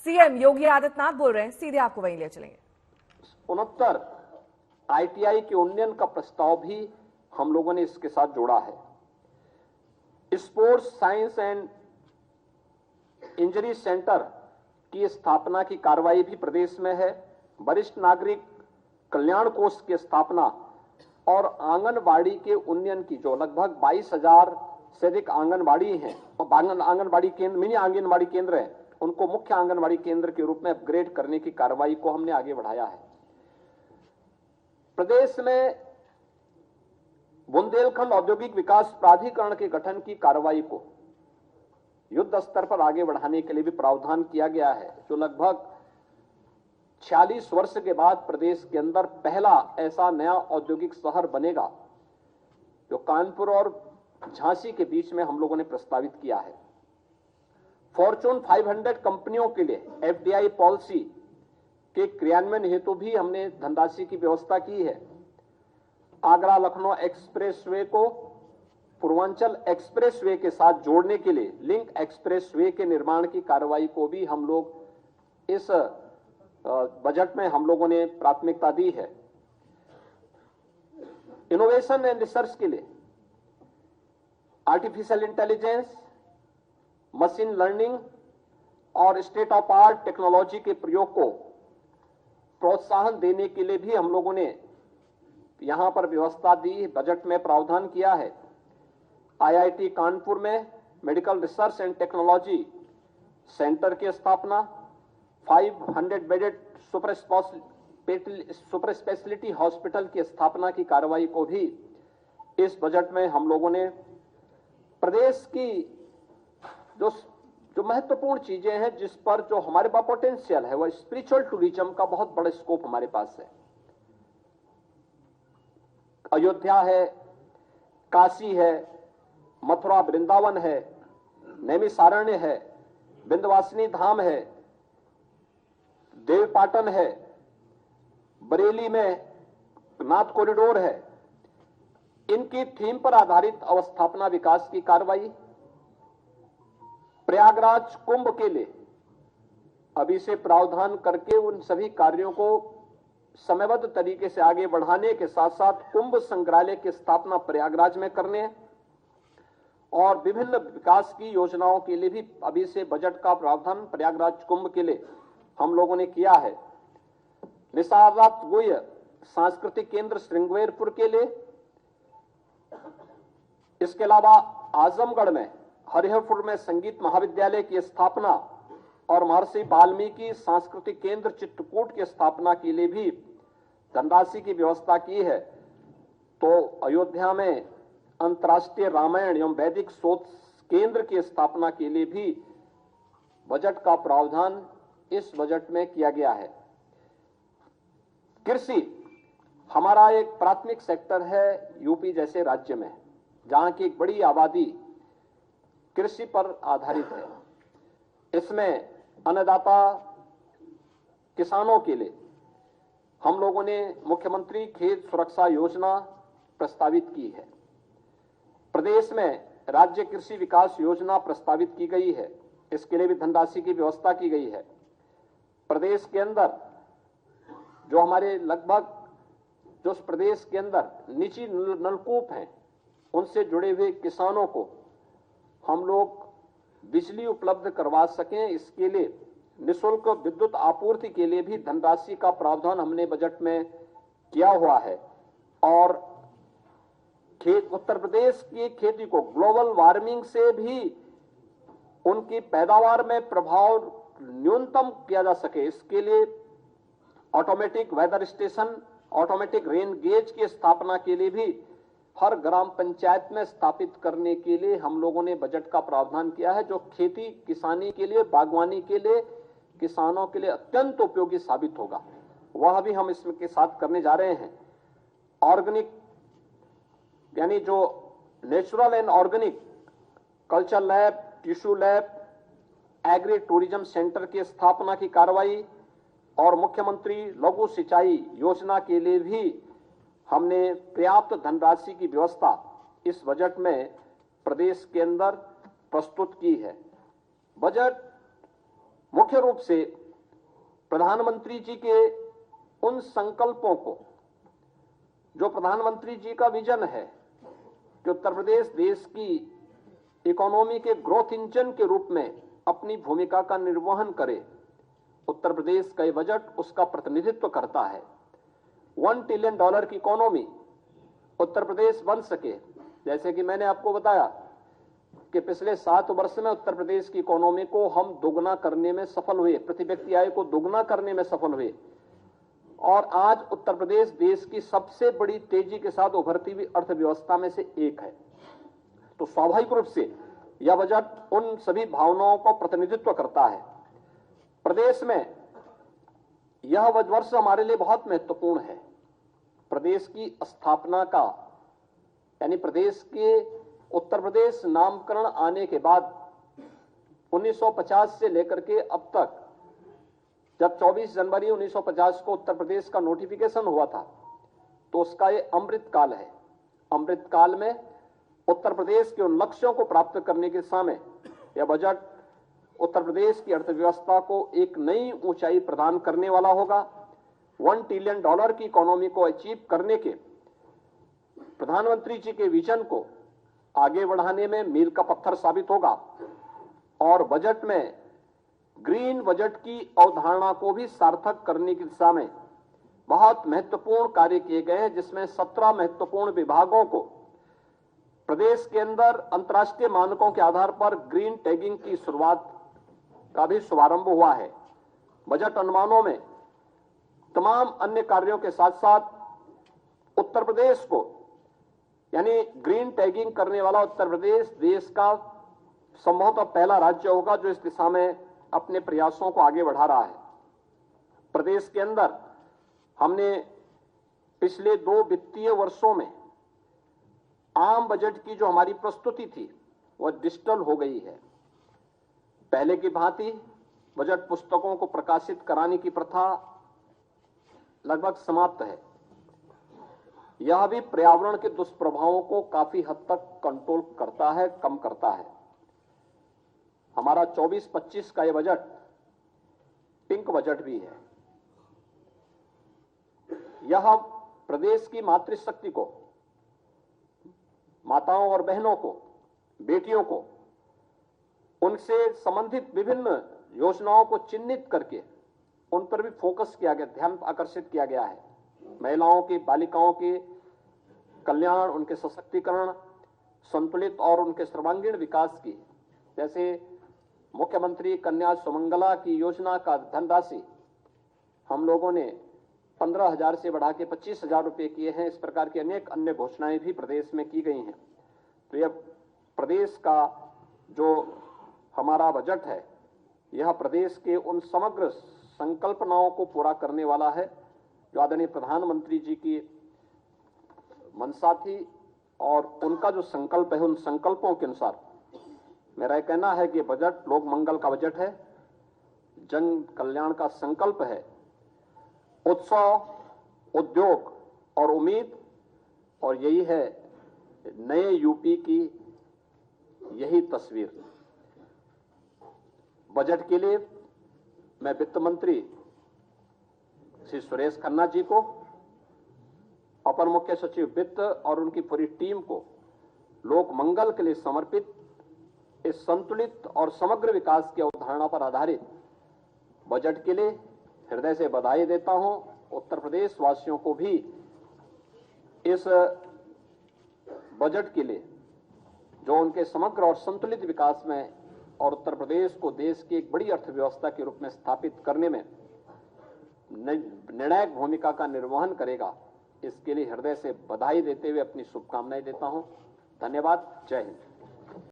CM Yogi Adityanath बोल रहे हैं, सीधे आपको वहीं ले चलेंगे। 69 आईटीआई के उन्नयन का प्रस्ताव भी हम लोगों ने इसके साथ जोड़ा है। Sports science and injury centre की स्थापना की कार्रवाई भी प्रदेश में है। वरिष्ठ नागरिक कल्याण कोष की स्थापना और आंगनबाड़ी के उन्नयन की, जो लगभग 22,000 से अधिक आंगनबाड़ी हैं, आंगनबाड़ी केंद्र, मिनी आंगनबाड़ी केंद्र हैं, उनको मुख्य आंगनबाड़ी केंद्र के रूप में अपग्रेड करने की कार्रवाई को हमने आगे बढ़ाया है। प्रदेश में बुंदेलखंड औद्योगिक विकास प्राधिकरण के गठन की कार्रवाई को युद्ध स्तर पर आगे बढ़ाने के लिए भी प्रावधान किया गया है, जो लगभग 46 वर्ष के बाद प्रदेश के अंदर पहला ऐसा नया औद्योगिक शहर बनेगा, जो कानपुर और झांसी के बीच में हम लोगों ने प्रस्तावित किया है। फॉर्चून 500 कंपनियों के लिए एफडीआई पॉलिसी के क्रियान्वयन हेतु भी हमने धनराशि की व्यवस्था की है। आगरा लखनऊ एक्सप्रेसवे को पूर्वांचल एक्सप्रेसवे के साथ जोड़ने के लिए लिंक एक्सप्रेसवे के निर्माण की कार्रवाई को भी हम लोग इस बजट में हम लोगों ने प्राथमिकता दी है। इनोवेशन एंड रिसर्च के लिए आर्टिफिशियल इंटेलिजेंस, मशीन लर्निंग और स्टेट ऑफ आर्ट टेक्नोलॉजी के प्रयोग को प्रोत्साहन देने के लिए भी हम लोगों ने यहां पर व्यवस्था दी, बजट में प्रावधान किया है। आईआईटी कानपुर में medical research and technology centre की स्थापना, 500 बेडेड सुपर स्पेशलिटी हॉस्पिटल की स्थापना की कार्रवाई को भी इस बजट में हम लोगों ने, प्रदेश की जो महत्वपूर्ण चीजें हैं जिस पर जो हमारे पास पोटेंशियल है, वह स्पिरिचुअल टूरिज्म का बहुत बड़ा स्कोप हमारे पास है। अयोध्या है, काशी है, मथुरा वृंदावन है, नैमिषारण्य है, विंध्यवासिनी धाम है, देवपाटन है, बरेली में नाथ कॉरिडोर है। इनकी थीम पर आधारित अवस्थापना विकास की कार्रवाई, प्रयागराज कुंभ के लिए अभी से प्रावधान करके उन सभी कार्यों को समयबद्ध तरीके से आगे बढ़ाने के साथ साथ कुंभ संग्रहालय की स्थापना प्रयागराज में करने और विभिन्न विकास की योजनाओं के लिए भी अभी से बजट का प्रावधान प्रयागराज कुंभ के लिए हम लोगों ने किया है। निसारनाथ गोय सांस्कृतिक केंद्र श्रृंगेरपुर के लिए, इसके अलावा आजमगढ़ में हरिहरपुर में संगीत महाविद्यालय की स्थापना और महर्षि वाल्मीकि सांस्कृतिक केंद्र चित्रकूट की स्थापना के लिए भी धनराशि की व्यवस्था की है। तो अयोध्या में अंतर्राष्ट्रीय रामायण एवं वैदिक शोध केंद्र की स्थापना के लिए भी बजट का प्रावधान इस बजट में किया गया है। कृषि हमारा एक प्राथमिक सेक्टर है यूपी जैसे राज्य में, जहां की एक बड़ी आबादी कृषि पर आधारित है। इसमें अन्नदाता किसानों के लिए हम लोगों ने मुख्यमंत्री खेत सुरक्षा योजना प्रस्तावित की है। प्रदेश में राज्य कृषि विकास योजना प्रस्तावित की गई है, इसके लिए भी धनराशि की व्यवस्था की गई है। प्रदेश के अंदर जो हमारे लगभग जो प्रदेश के अंदर निजी नलकूप हैं, उनसे जुड़े हुए किसानों को हम लोग बिजली उपलब्ध करवा सकें, इसके लिए निःशुल्क विद्युत आपूर्ति के लिए भी धनराशि का प्रावधान हमने बजट में किया हुआ है। और उत्तर प्रदेश की खेती को ग्लोबल वार्मिंग से भी उनकी पैदावार में प्रभाव न्यूनतम किया जा सके, इसके लिए automatic weather station, automatic rain gauge की स्थापना के लिए भी हर ग्राम पंचायत में स्थापित करने के लिए हम लोगों ने बजट का प्रावधान किया है, जो खेती किसानी के लिए, बागवानी के लिए, किसानों के लिए अत्यंत उपयोगी साबित होगा। वह भी हम इसके साथ करने जा रहे हैं। ऑर्गेनिक यानी जो natural and organic culture lab, tissue lab, agri tourism centre की स्थापना की कार्रवाई और मुख्यमंत्री लघु सिंचाई योजना के लिए भी हमने पर्याप्त धनराशि की व्यवस्था इस बजट में प्रदेश के अंदर प्रस्तुत की है। बजट मुख्य रूप से प्रधानमंत्री जी के उन संकल्पों को, जो प्रधानमंत्री जी का विजन है कि उत्तर प्रदेश देश की इकोनॉमी के ग्रोथ इंजन के रूप में अपनी भूमिका का निर्वहन करे, उत्तर प्रदेश का ये बजट उसका प्रतिनिधित्व करता है। $1 ट्रिलियन की इकोनॉमी उत्तर प्रदेश बन सके, जैसे कि मैंने आपको बताया कि पिछले 7 वर्ष में उत्तर प्रदेश की इकोनॉमी को हम दोगुना करने में सफल हुए, प्रति व्यक्ति आय को दोगुना करने में सफल हुए, और आज उत्तर प्रदेश देश की सबसे बड़ी तेजी के साथ उभरती हुई अर्थव्यवस्था में से एक है। तो स्वाभाविक रूप से यह बजट उन सभी भावनाओं को प्रतिनिधित्व करता है। प्रदेश में यह वर्ष हमारे लिए बहुत महत्वपूर्ण है। प्रदेश की स्थापना का, यानी प्रदेश के उत्तर प्रदेश नामकरण आने के बाद 1950 से लेकर के अब तक, जब 24 जनवरी 1950 को उत्तर प्रदेश का नोटिफिकेशन हुआ था, तो उसका ये अमृत काल है। अमृत काल में उत्तर प्रदेश के उन लक्ष्यों को प्राप्त करने के समय यह बजट उत्तर प्रदेश की अर्थव्यवस्था को एक नई ऊंचाई प्रदान करने वाला होगा। $1 ट्रिलियन की इकोनॉमी को अचीव करने के प्रधानमंत्री जी के विजन को आगे बढ़ाने में मील का पत्थर साबित होगा। और बजट में ग्रीन बजट की अवधारणा को भी सार्थक करने की दिशा में बहुत महत्वपूर्ण कार्य किए गए हैं, जिसमें 17 महत्वपूर्ण विभागों को प्रदेश के अंदर अंतर्राष्ट्रीय मानकों के आधार पर ग्रीन टैगिंग की शुरुआत का भी शुभारंभ हुआ है। बजट अनुमानों में तमाम अन्य कार्यों के साथ साथ उत्तर प्रदेश को, यानी ग्रीन टैगिंग करने वाला उत्तर प्रदेश देश का संभवतः पहला राज्य होगा जो इस दिशा में अपने प्रयासों को आगे बढ़ा रहा है। प्रदेश के अंदर हमने पिछले 2 वित्तीय वर्षों में आम बजट की जो हमारी प्रस्तुति थी वह डिजिटल हो गई है। पहले की भांति बजट पुस्तकों को प्रकाशित कराने की प्रथा लगभग समाप्त है। यह भी पर्यावरण के दुष्प्रभावों को काफी हद तक कंट्रोल करता है, कम करता है। हमारा 24-25 का यह बजट पिंक बजट भी है। यह प्रदेश की मातृशक्ति को, माताओं और बहनों को, बेटियों को, उनसे संबंधित विभिन्न योजनाओं को चिन्हित करके उन पर भी फोकस किया गया, ध्यान आकर्षित किया गया है। महिलाओं की, बालिकाओं के कल्याण, उनके सशक्तिकरण, संतुलित और उनके सर्वांगीण विकास की, जैसे मुख्यमंत्री कन्या सुमंगला की योजना का धनराशि हम लोगों ने 15,000 से बढ़ा के 25,000 रुपए किए हैं। इस प्रकार की अनेक अन्य घोषणाएं भी प्रदेश में की गई हैं। तो यह प्रदेश का जो हमारा बजट है, यह प्रदेश के उन समग्र संकल्पनाओं को पूरा करने वाला है जो आदरणीय प्रधानमंत्री जी की मंशा थी, और उनका जो संकल्प है, उन संकल्पों के अनुसार मेरा यह कहना है कि बजट लोक मंगल का बजट है, जन कल्याण का संकल्प है, उत्सव, उद्योग और उम्मीद, और यही है नए यूपी की यही तस्वीर। बजट के लिए मैं वित्त मंत्री श्री सुरेश खन्ना जी को, अपर मुख्य सचिव वित्त और उनकी पूरी टीम को लोक मंगल के लिए समर्पित इस संतुलित और समग्र विकास की अवधारणा पर आधारित बजट के लिए हृदय से बधाई देता हूं। उत्तर प्रदेश वासियों को भी इस बजट के लिए, जो उनके समग्र और संतुलित विकास में और उत्तर प्रदेश को देश की एक बड़ी अर्थव्यवस्था के रूप में स्थापित करने में निर्णायक भूमिका का निर्वहन करेगा, इसके लिए हृदय से बधाई देते हुए अपनी शुभकामनाएं देता हूं। धन्यवाद। जय हिंद।